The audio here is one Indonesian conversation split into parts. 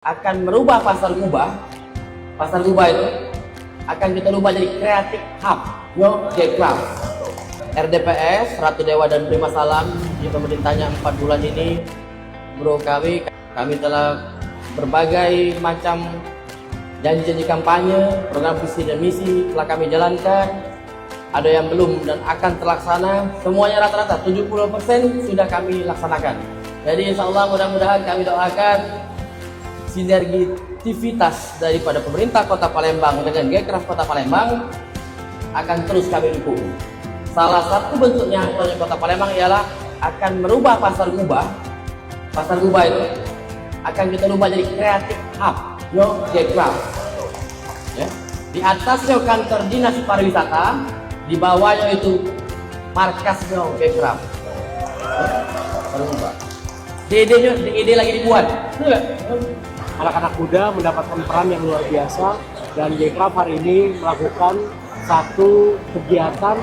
akan merubah pasar Gubah. Pasar Gubah itu akan kita rubah jadi kreatif hub, G-Craft. RDPS, Ratu Dewa dan Prima Salam di pemerintahnya 4 bulan ini, bro kami telah berbagai macam janji-janji kampanye, program visi dan misi telah kami jalankan. Ada yang belum dan akan terlaksana, semuanya rata-rata 70% sudah kami laksanakan. Jadi insya Allah mudah-mudahan kami doakan sinergitivitas daripada pemerintah Kota Palembang dengan G-Craft Kota Palembang akan terus kami dukung. Salah satu bentuknya proyek Kota Palembang ialah akan merubah pasar Gubah. Pasar Gubah itu akan kita rubah jadi kreatif hub, G-Craft. Ya. Di atasnya kantor dinas pariwisata, di bawahnya itu markasnya G-Craft. Pasar Gubah. Ide lagi dibuat. Anak-anak muda mendapatkan peran yang luar biasa dan G-Craft hari ini melakukan satu kegiatan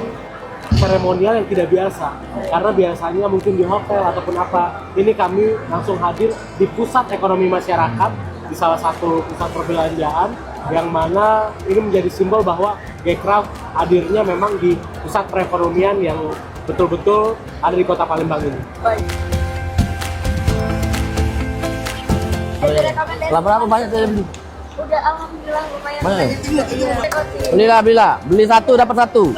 seremonial yang tidak biasa, karena biasanya mungkin di hotel ataupun apa, ini kami langsung hadir di pusat ekonomi masyarakat, di salah satu pusat perbelanjaan yang mana ini menjadi simbol bahwa G-Craft hadirnya memang di pusat perekonomian yang betul-betul ada di Kota Palembang ini. Berapa banyak saya beli? Udah alhamdulillah lumayan Banyak? banyak juga. Iya. Belilah, beli satu dapat satu.